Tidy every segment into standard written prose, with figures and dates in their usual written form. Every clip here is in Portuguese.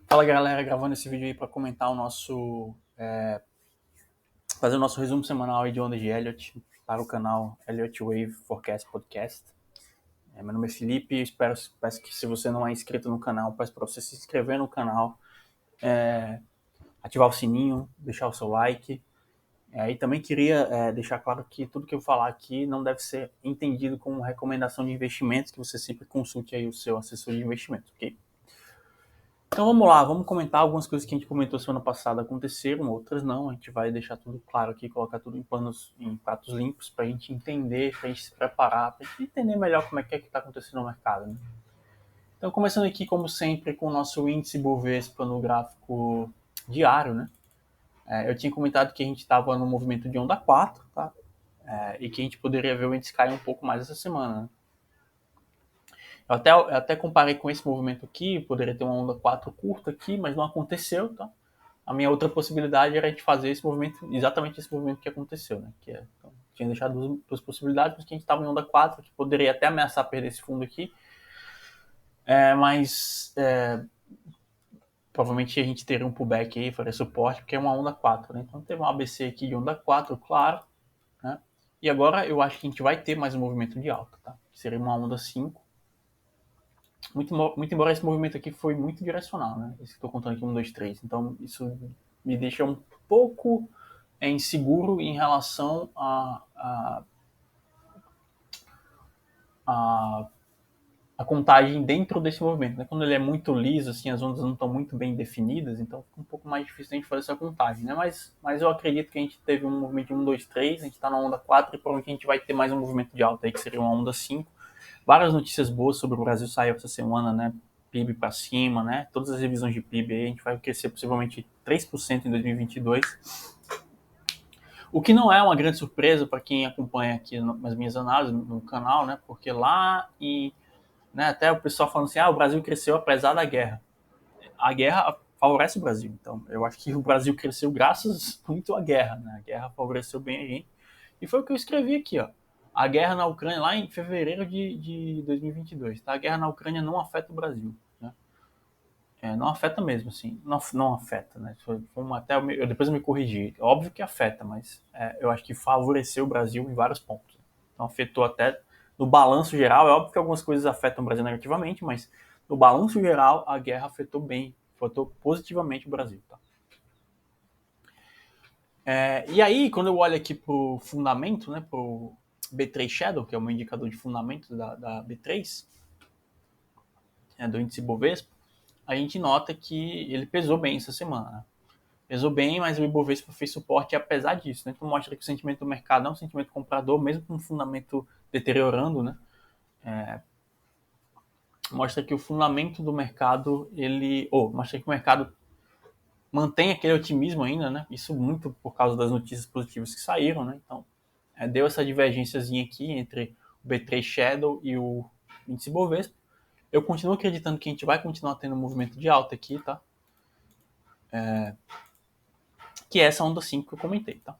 Fala galera, gravando esse vídeo aí para comentar o nosso. Fazer o nosso resumo semanal aí de ondas de Elliott para o canal Elliott Wave Forecast Podcast. Meu nome é Felipe, peço que se você não é inscrito no canal, peço para você se inscrever no canal, ativar o sininho, deixar o seu like. E também queria deixar claro que tudo que eu falar aqui não deve ser entendido como recomendação de investimentos, que você sempre consulte aí o seu assessor de investimentos, ok? Então vamos lá, vamos comentar algumas coisas que a gente comentou semana passada aconteceram, outras não. A gente vai deixar tudo claro aqui, colocar tudo em pratos limpos para a gente entender, para a gente se preparar, para a gente entender melhor como é que está acontecendo no mercado. Né? Então começando aqui, como sempre, com o nosso índice Bovespa no gráfico diário, né? Eu tinha comentado que a gente estava no movimento de onda 4, tá? E que a gente poderia ver o índice cair um pouco mais essa semana. Né? Eu até comparei com esse movimento aqui, poderia ter uma onda 4 curta aqui, mas não aconteceu, tá? A minha outra possibilidade era a gente fazer esse movimento, exatamente esse movimento que aconteceu, né? Então, tinha deixado duas possibilidades, mas que a gente estava em onda 4, que poderia até ameaçar perder esse fundo aqui, mas provavelmente a gente teria um pullback aí, faria suporte, porque é uma onda 4, né? Então teve um ABC aqui de onda 4, claro, né? E agora eu acho que a gente vai ter mais um movimento de alta, tá? Que seria uma onda 5. Muito embora esse movimento aqui foi muito direcional, né? Esse que eu estou contando aqui, 1, 2, 3. Então isso me deixa um pouco inseguro em relação a contagem dentro desse movimento. Né? Quando ele é muito liso, assim, as ondas não estão muito bem definidas, então fica um pouco mais difícil a gente fazer essa contagem. Né? Mas eu acredito que a gente teve um movimento de 1, 2, 3, a gente está na onda 4 e provavelmente a gente vai ter mais um movimento de alta aí, que seria uma onda 5. Várias notícias boas sobre o Brasil saíram essa semana, né? PIB para cima, né? Todas as revisões de PIB aí, a gente vai crescer possivelmente 3% em 2022. O que não é uma grande surpresa para quem acompanha aqui as minhas análises no canal, né? Porque lá e até o pessoal falando assim, o Brasil cresceu apesar da guerra. A guerra favorece o Brasil, então eu acho que o Brasil cresceu graças muito à guerra, né? A guerra favoreceu bem a gente. E foi o que eu escrevi aqui, ó. A guerra na Ucrânia, lá em fevereiro de 2022, tá? A guerra na Ucrânia não afeta o Brasil, né? Não afeta mesmo, assim. Não afeta, né? Depois eu me corrigi. Óbvio que afeta, mas eu acho que favoreceu o Brasil em vários pontos. Então afetou até no balanço geral. É óbvio que algumas coisas afetam o Brasil negativamente, mas no balanço geral a guerra afetou bem, afetou positivamente o Brasil, tá? E aí, quando eu olho aqui pro fundamento, né, pro B3 Shadow, que é o meu indicador de fundamento da B3, do índice Bovespa, a gente nota que ele pesou bem essa semana. Né? Pesou bem, mas o Ibovespa fez suporte apesar disso. Né? Então mostra que o sentimento do mercado é um sentimento comprador, mesmo com o fundamento deteriorando, né? Mostra que o fundamento do mercado, mostra que o mercado mantém aquele otimismo ainda, né? Isso muito por causa das notícias positivas que saíram, né? Então, deu essa divergênciazinha aqui entre o B3 Shadow e o índice Bovespa. Eu continuo acreditando que a gente vai continuar tendo um movimento de alta aqui, tá? Que é essa onda 5 que eu comentei, tá?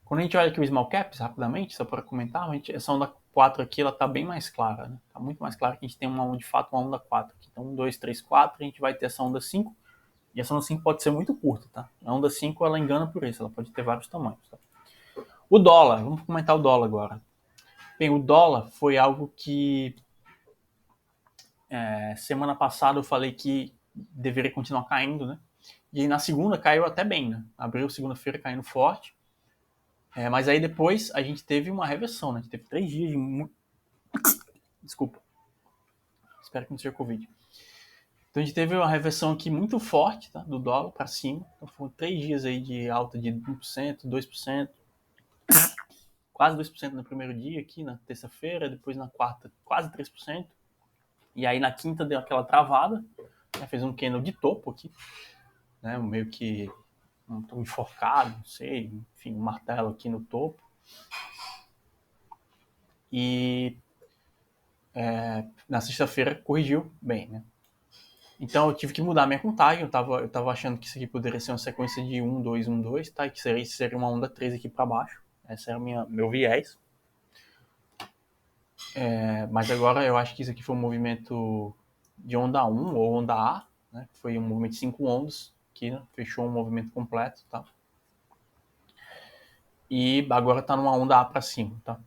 Quando a gente olha aqui o Small Caps, rapidamente, só para comentar, essa onda 4 aqui, ela tá bem mais clara, né? Tá muito mais clara que a gente tem de fato, uma onda 4 aqui. Então, 1, 2, 3, 4, a gente vai ter essa onda 5, e essa onda 5 pode ser muito curta, tá? A onda 5, ela engana por isso, ela pode ter vários tamanhos, tá? O dólar, vamos comentar o dólar agora. Bem, o dólar foi algo que semana passada eu falei que deveria continuar caindo, né? E na segunda caiu até bem, né? Abriu segunda-feira caindo forte. Mas aí depois a gente teve uma reversão, né? A gente teve 3 dias de. Desculpa. Espero que não seja Covid. Então a gente teve uma reversão aqui muito forte, tá? Do dólar para cima. Então foram 3 dias aí de alta de 1%, 2%, quase 2% no primeiro dia aqui, na terça-feira, depois na quarta, quase 3%. E aí na quinta deu aquela travada, né? Fez um candle de topo aqui, né? Meio que um enforcado, não sei, enfim, um martelo aqui no topo. E na sexta-feira corrigiu bem, né? Então eu tive que mudar minha contagem, eu tava achando que isso aqui poderia ser uma sequência de 1, 2, 1, 2, tá? E que seria uma onda 3 aqui para baixo. Esse era meu viés. Mas agora eu acho que isso aqui foi um movimento de onda 1 ou onda A, né? Foi um movimento de 5 ondas, que, né, fechou um movimento completo, tá? E agora tá numa onda A para cima, tá?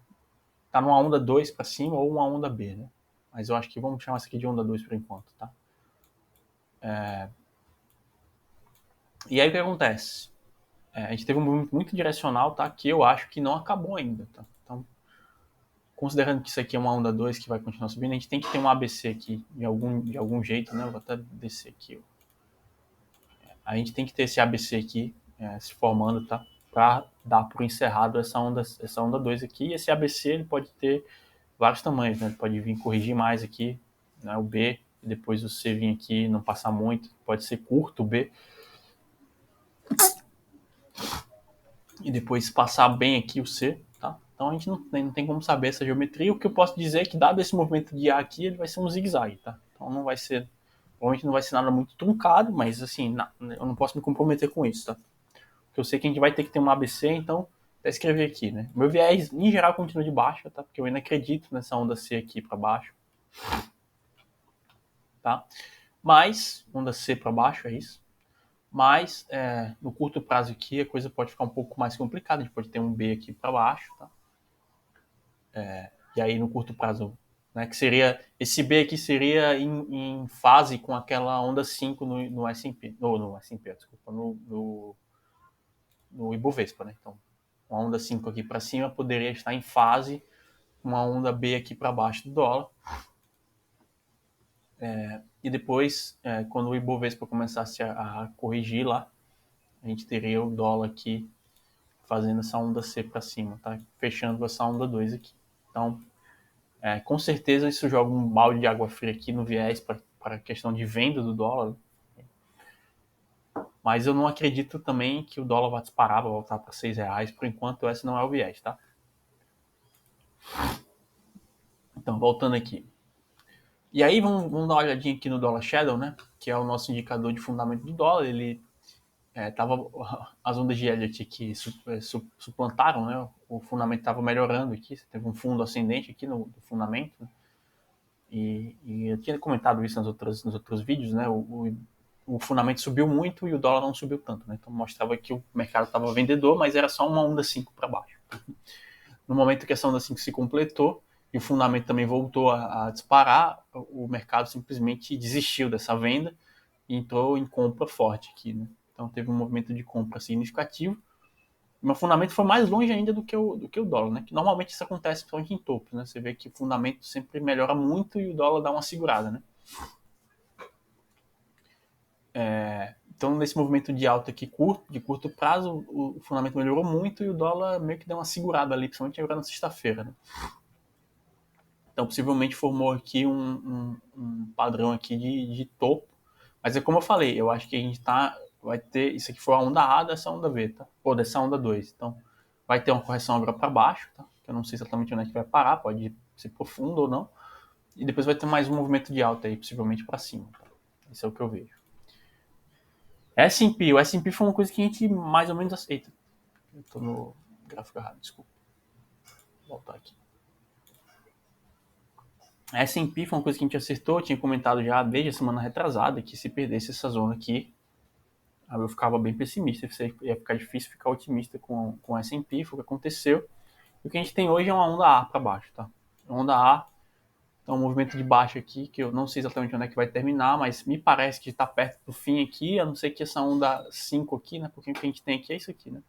Tá numa onda 2 para cima ou uma onda B, né? Mas eu acho que vamos chamar isso aqui de onda 2 por enquanto, tá? E aí o que acontece? A gente teve um movimento muito direcional, tá? Que eu acho que não acabou ainda, tá? Então, considerando que isso aqui é uma onda 2 que vai continuar subindo, a gente tem que ter um ABC aqui de algum jeito, né? Eu vou até descer aqui. A gente tem que ter esse ABC aqui se formando, tá? Para dar por encerrado essa onda 2 aqui. E esse ABC ele pode ter vários tamanhos, né? Ele pode vir corrigir mais aqui, né? O B, e depois o C vir aqui, não passar muito. Pode ser curto o B. E depois passar bem aqui o C, tá? Então a gente não tem como saber essa geometria. O que eu posso dizer é que, dado esse movimento de A aqui, ele vai ser um zigue-zague, tá? Então não vai ser, provavelmente não vai ser nada muito truncado, mas assim, eu não posso me comprometer com isso, tá? Porque eu sei que a gente vai ter que ter um ABC, então até escrever aqui, né? Meu viés, em geral, continua de baixa, tá? Porque eu ainda acredito nessa onda C aqui para baixo, tá? Mas, onda C para baixo, é isso. Mas, no curto prazo aqui, a coisa pode ficar um pouco mais complicada. A gente pode ter um B aqui para baixo, tá? E aí, no curto prazo, né, que seria, esse B aqui seria em fase com aquela onda 5 no S&P, no S&P, desculpa, no Ibovespa, né? Então, uma onda 5 aqui para cima poderia estar em fase com uma onda B aqui para baixo do dólar. E depois, quando o Ibovespa começasse a corrigir lá, a gente teria o dólar aqui fazendo essa onda C para cima, tá? Fechando essa onda 2 aqui. Então, com certeza isso joga um balde de água fria aqui no viés para a questão de venda do dólar. Mas eu não acredito também que o dólar vai disparar, vai voltar para R$6. Por enquanto, esse não é o viés, tá? Então, voltando aqui. E aí, vamos dar uma olhadinha aqui no dólar shadow, né? Que é o nosso indicador de fundamento do dólar. Ele as ondas de Elliott que suplantaram, né? O fundamento estava melhorando aqui. Você teve um fundo ascendente aqui no fundamento. Né? E eu tinha comentado isso nos outros vídeos, né? O fundamento subiu muito e o dólar não subiu tanto, né? Então mostrava que o mercado estava vendedor, mas era só uma onda 5 para baixo. No momento que essa onda 5 se completou e o fundamento também voltou a disparar, o mercado simplesmente desistiu dessa venda e entrou em compra forte aqui, né? Então teve um movimento de compra significativo. O meu fundamento foi mais longe ainda do que o dólar, né? Que normalmente isso acontece principalmente em topos, né? Você vê que o fundamento sempre melhora muito e o dólar dá uma segurada, né? Então, nesse movimento de alta aqui de curto prazo, o fundamento melhorou muito e o dólar meio que deu uma segurada ali, principalmente agora na sexta-feira, né? Então, possivelmente formou aqui um padrão aqui de topo. Mas é como eu falei, eu acho que a gente vai ter, isso aqui foi a onda A dessa onda B, tá? Ou dessa onda 2. Então, vai ter uma correção agora para baixo, tá? Eu não sei exatamente onde é que vai parar, pode ser profundo ou não. E depois vai ter mais um movimento de alta aí, possivelmente para cima, tá? Isso é o que eu vejo. S&P, o S&P foi uma coisa que a gente mais ou menos aceita. Eu tô no gráfico errado, desculpa. Vou voltar aqui. A S&P foi uma coisa que a gente acertou, tinha comentado já desde a semana retrasada que se perdesse essa zona aqui, aí eu ficava bem pessimista, ia ficar difícil ficar otimista com a S&P, foi o que aconteceu. E o que a gente tem hoje é uma onda A para baixo, tá? Onda A, então um movimento de baixo aqui, que eu não sei exatamente onde é que vai terminar, mas me parece que está perto do fim aqui, a não ser que essa onda 5 aqui, né? Porque o que a gente tem aqui é isso aqui, né?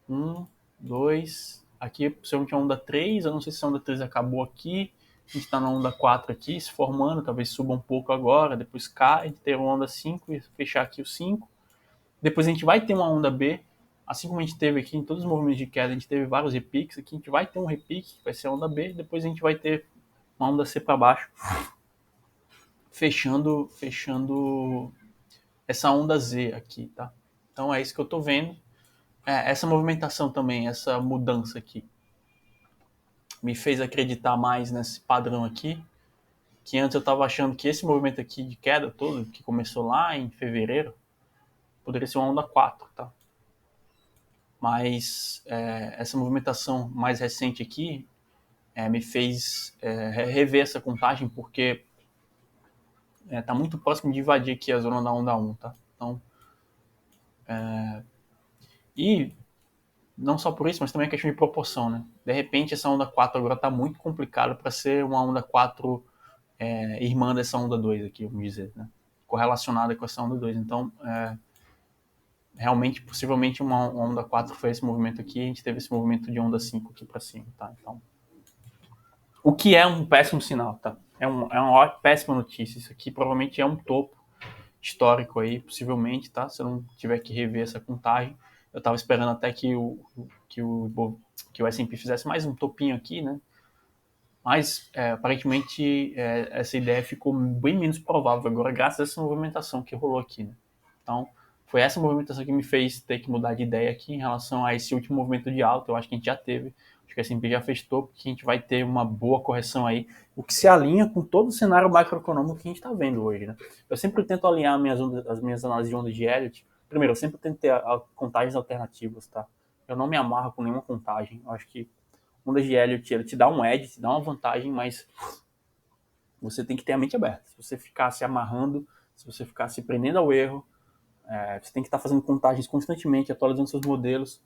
1, 2, aqui possivelmente a onda 3, eu não sei se a onda 3 acabou aqui, a gente está na onda 4 aqui, se formando, talvez suba um pouco agora, depois cai, a gente tem uma onda 5 e fechar aqui o 5. Depois a gente vai ter uma onda B, assim como a gente teve aqui em todos os movimentos de queda, a gente teve vários repiques, aqui a gente vai ter um repique, que vai ser a onda B, depois a gente vai ter uma onda C para baixo, fechando essa onda Z aqui, tá? Então é isso que eu tô vendo. Essa movimentação também, essa mudança aqui, me fez acreditar mais nesse padrão aqui, que antes eu estava achando que esse movimento aqui de queda todo, que começou lá em fevereiro, poderia ser uma onda 4, tá? Mas essa movimentação mais recente aqui me fez rever essa contagem, porque está muito próximo de invadir aqui a zona da onda 1, tá? Então, e não só por isso, mas também a questão de proporção, né? De repente, essa onda 4 agora está muito complicada para ser uma onda 4 irmã dessa onda 2 aqui, vamos dizer, né? Correlacionada com essa onda 2. Então, realmente, possivelmente, uma onda 4 foi esse movimento aqui, e a gente teve esse movimento de onda 5 aqui para cima, tá? Então, o que é um péssimo sinal, tá? É uma péssima notícia. Isso aqui provavelmente é um topo histórico aí, possivelmente, tá? Se eu não tiver que rever essa contagem. Eu estava esperando até que o S&P fizesse mais um topinho aqui, né? Mas, aparentemente, essa ideia ficou bem menos provável agora, graças a essa movimentação que rolou aqui, né? Então, foi essa movimentação que me fez ter que mudar de ideia aqui em relação a esse último movimento de alta. Eu acho que a gente já teve, acho que a S&P já fez topo, que a gente vai ter uma boa correção aí, o que se alinha com todo o cenário macroeconômico que a gente está vendo hoje, né? Eu sempre tento alinhar as minhas análises de onda de Elliott. Primeiro, eu sempre tento ter contagens alternativas, tá? Eu não me amarro com nenhuma contagem. Eu acho que ondas de Elliott, ele te dá um edge, te dá uma vantagem, mas você tem que ter a mente aberta. Se você ficar se amarrando, se você ficar se prendendo ao erro, você tem que estar fazendo contagens constantemente, atualizando seus modelos,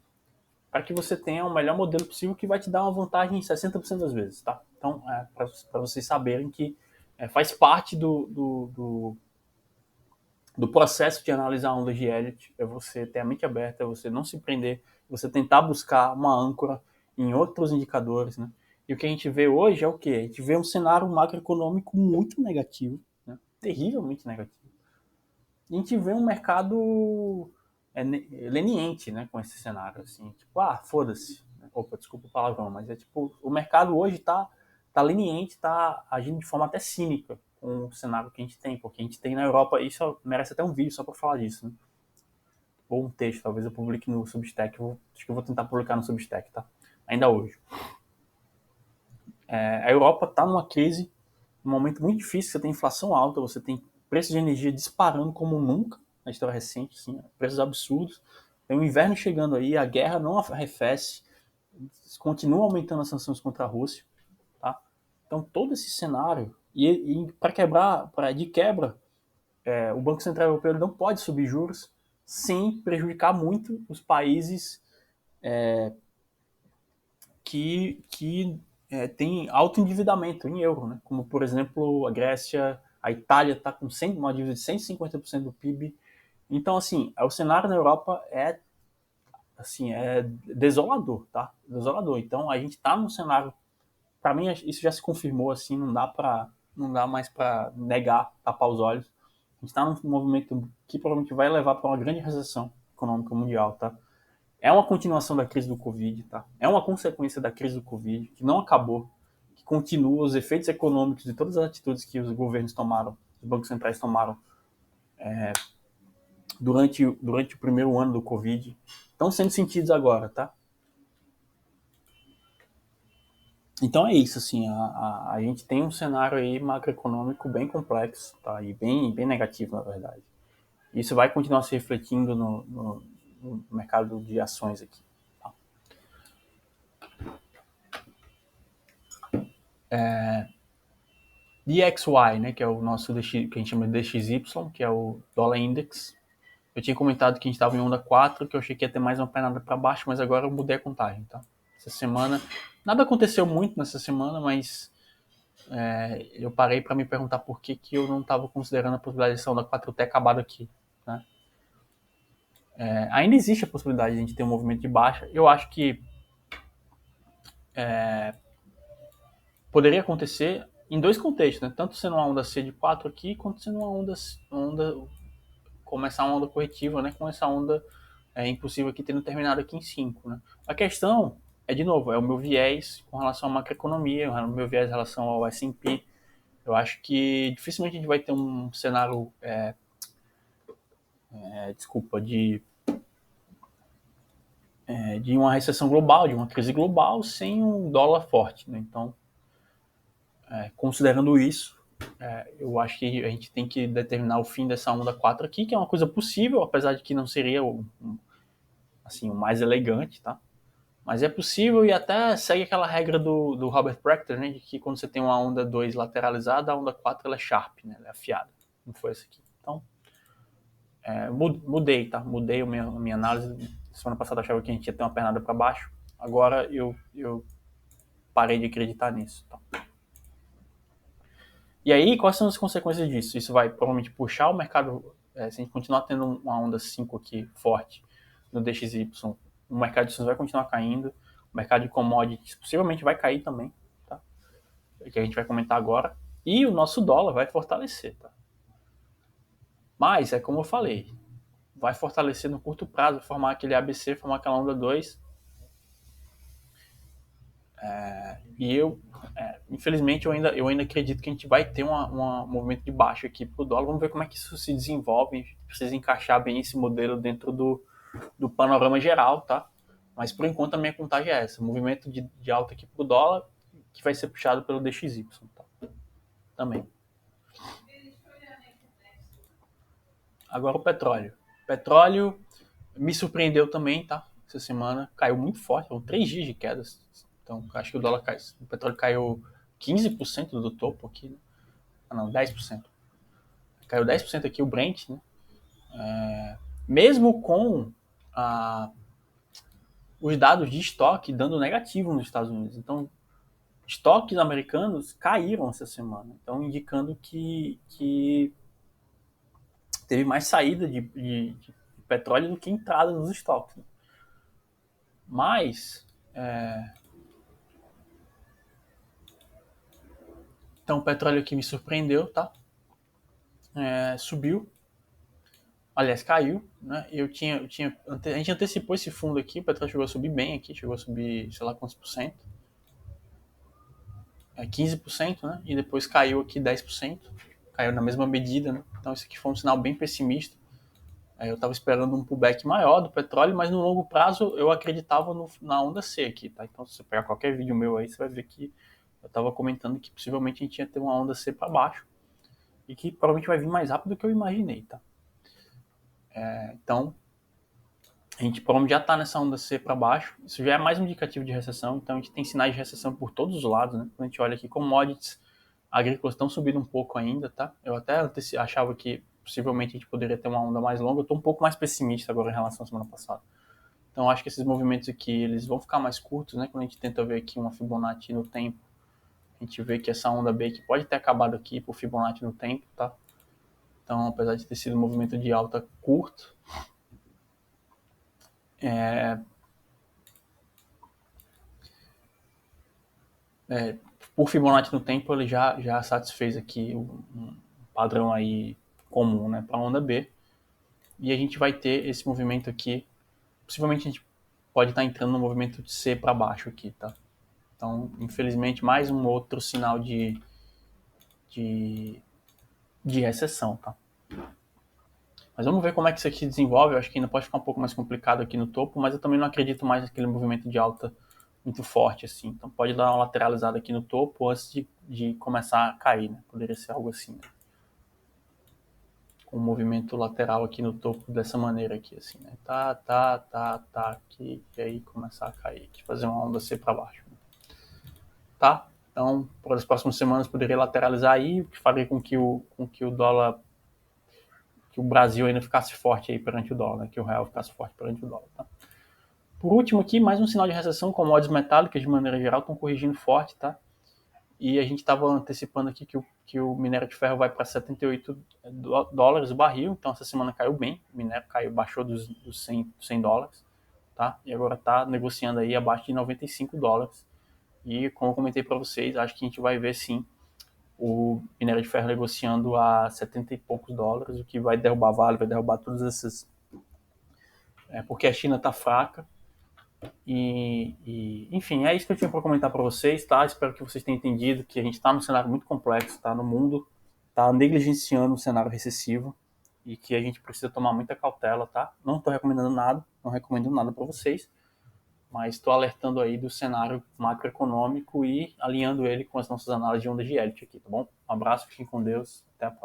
para que você tenha o melhor modelo possível que vai te dar uma vantagem em 60% das vezes, tá? Então, para vocês saberem que faz parte do processo de analisar ondas de Elliott, é você ter a mente aberta, é você não se prender, você tentar buscar uma âncora em outros indicadores, né? E o que a gente vê hoje é o quê? A gente vê um cenário macroeconômico muito negativo, né? Terrivelmente negativo. E a gente vê um mercado leniente, né, com esse cenário, assim, tipo, foda-se. Opa, desculpa o palavrão, mas é tipo, o mercado hoje tá leniente, tá agindo de forma até cínica com o cenário que a gente tem, porque a gente tem na Europa, isso merece até um vídeo só para falar disso, né? Ou um texto, talvez eu publique no Substack, acho que eu vou tentar publicar no Substack, tá? Ainda hoje. A Europa tá numa crise, um momento muito difícil, você tem inflação alta, você tem preços de energia disparando como nunca na história recente, assim, preços absurdos. Tem o inverno chegando aí, a guerra não arrefece, continua aumentando as sanções contra a Rússia, tá? Então todo esse cenário e para quebrar, de quebra, o Banco Central Europeu não pode subir juros sem prejudicar muito os países que tem alto endividamento em euro, né? Como, por exemplo, a Grécia, a Itália está com uma dívida de 150% do PIB. Então, assim, o cenário na Europa é desolador, tá? Desolador. Então, a gente está num cenário, para mim, isso já se confirmou, assim, não dá mais para negar, tapar os olhos. A gente está num movimento que provavelmente vai levar para uma grande recessão econômica mundial, tá? É uma continuação da crise do Covid, tá? É uma consequência da crise do Covid, que não acabou, que continua os efeitos econômicos de todas as atitudes que os governos tomaram, os bancos centrais tomaram durante o primeiro ano do Covid, estão sendo sentidos agora, tá? Então é isso, assim, a gente tem um cenário aí macroeconômico bem complexo, tá? E bem negativo, na verdade. Isso vai continuar se refletindo no mercado de ações aqui. DXY, né, que é o nosso que a gente chama de DXY, que é o dólar index. Eu tinha comentado que a gente estava em onda 4, que eu achei que ia ter mais uma pernada para baixo, mas agora eu mudei a contagem, tá? Essa semana, nada aconteceu muito nessa semana, mas eu parei para me perguntar por que eu não estava considerando a possibilidade dessa onda 4 ter acabado aqui, né? Ainda existe a possibilidade de a gente ter um movimento de baixa. Eu acho que poderia acontecer em dois contextos, né? Tanto sendo uma onda C de 4 aqui, quanto sendo uma onda começar uma onda corretiva, né? Com essa onda impossível aqui tendo terminado aqui em 5, né? A questão de novo, é o meu viés com relação à macroeconomia, o meu viés em relação ao S&P. Eu acho que dificilmente a gente vai ter um cenário, de uma recessão global, de uma crise global, sem um dólar forte, né? Então, considerando isso, eu acho que a gente tem que determinar o fim dessa onda 4 aqui, que é uma coisa possível, apesar de que não seria assim, o mais elegante, tá? Mas é possível e até segue aquela regra do Robert Prechter, né, de que quando você tem uma onda 2 lateralizada, a onda 4 ela é sharp, né, ela é afiada. Não foi essa aqui. Então, mudei, tá? Mudei a minha análise. Semana passada eu achava que a gente ia ter uma pernada para baixo. Agora eu parei de acreditar nisso. Tá? E aí, quais são as consequências disso? Isso vai provavelmente puxar o mercado. Se a gente continuar tendo uma onda 5 aqui forte no DXY, o mercado de ações vai continuar caindo. O mercado de commodities possivelmente vai cair também, tá? Que a gente vai comentar agora. E o nosso dólar vai fortalecer, tá? Mas, é como eu falei, vai fortalecer no curto prazo, formar aquele ABC, formar aquela onda 2. E infelizmente, eu ainda acredito que a gente vai ter um movimento de baixa aqui para o dólar. Vamos ver como é que isso se desenvolve. A gente precisa encaixar bem esse modelo dentro do panorama geral, tá? Mas por enquanto a minha contagem é essa: movimento de alta aqui para o dólar, que vai ser puxado pelo DXY, tá? Também. Agora o petróleo. Petróleo me surpreendeu também, tá? Essa semana caiu muito forte, foram 3 dias de quedas. Então acho que o petróleo caiu 15% do topo aqui, né? Ah, não, 10%. Caiu 10% aqui o Brent, né? Mesmo com os dados de estoque dando negativo nos Estados Unidos. Então, estoques americanos caíram essa semana. Então, indicando que teve mais saída de petróleo do que entrada nos estoques. Né? Mas, então o petróleo aqui me surpreendeu, tá? Subiu. Aliás, caiu, né? A gente antecipou esse fundo aqui, o petróleo chegou a subir bem aqui, chegou a subir, sei lá quantos por cento. 15%, né? E depois caiu aqui 10%. Caiu na mesma medida, né? Então isso aqui foi um sinal bem pessimista. Eu estava esperando um pullback maior do petróleo, mas no longo prazo eu acreditava na onda C aqui, tá? Então se você pegar qualquer vídeo meu aí, você vai ver que eu estava comentando que possivelmente a gente ia ter uma onda C para baixo e que provavelmente vai vir mais rápido do que eu imaginei, tá? Então a gente provavelmente já está nessa onda C para baixo. Isso já é mais um indicativo de recessão. Então a gente tem sinais de recessão por todos os lados, né? Quando a gente olha aqui, commodities agrícolas estão subindo um pouco ainda, tá? Eu até achava que possivelmente a gente poderia ter uma onda mais longa. Eu estou um pouco mais pessimista agora em relação à semana passada. Então acho que esses movimentos aqui eles vão ficar mais curtos, né? Quando a gente tenta ver aqui uma Fibonacci no tempo, a gente vê que essa onda B aqui pode ter acabado aqui por Fibonacci no tempo, tá? Então, apesar de ter sido um movimento de alta curto, por Fibonacci no tempo, ele já satisfez aqui um padrão aí comum, né, para a onda B. E a gente vai ter esse movimento aqui. Possivelmente a gente pode estar entrando no movimento de C para baixo aqui, tá? Então, infelizmente, mais um outro sinal de recessão, tá? Mas vamos ver como é que isso aqui desenvolve. Eu acho que ainda pode ficar um pouco mais complicado aqui no topo, mas eu também não acredito mais naquele movimento de alta muito forte, assim. Então pode dar uma lateralizada aqui no topo antes de começar a cair, né? Poderia ser algo assim, né? Com um movimento lateral aqui no topo dessa maneira aqui, assim, né? Tá, aqui, e aí começar a cair aqui, fazer uma onda C para baixo. Né? Tá? Então, por as próximas semanas poderia lateralizar aí, o que faria com que o dólar, que o Brasil ainda ficasse forte aí perante o dólar, né? Que o real ficasse forte perante o dólar, tá? Por último aqui, mais um sinal de recessão, commodities metálicas de maneira geral estão corrigindo forte, tá? E a gente estava antecipando aqui que o minério de ferro vai para 78 dólares o barril, então essa semana caiu bem, o minério caiu, baixou dos 100 dólares, tá? E agora está negociando aí abaixo de 95 dólares. E como eu comentei para vocês, acho que a gente vai ver sim o minério de ferro negociando a 70 e poucos dólares, o que vai derrubar Vale, vai derrubar todas essas... porque a China está fraca, enfim, é isso que eu tinha para comentar para vocês, tá? Espero que vocês tenham entendido que a gente está num cenário muito complexo, tá? No mundo está negligenciando o cenário recessivo e que a gente precisa tomar muita cautela, tá? Não estou recomendando nada, não recomendo nada para vocês, mas estou alertando aí do cenário macroeconômico e alinhando ele com as nossas análises de ondas de Elliott aqui, tá bom? Um abraço, fiquem com Deus, até a próxima.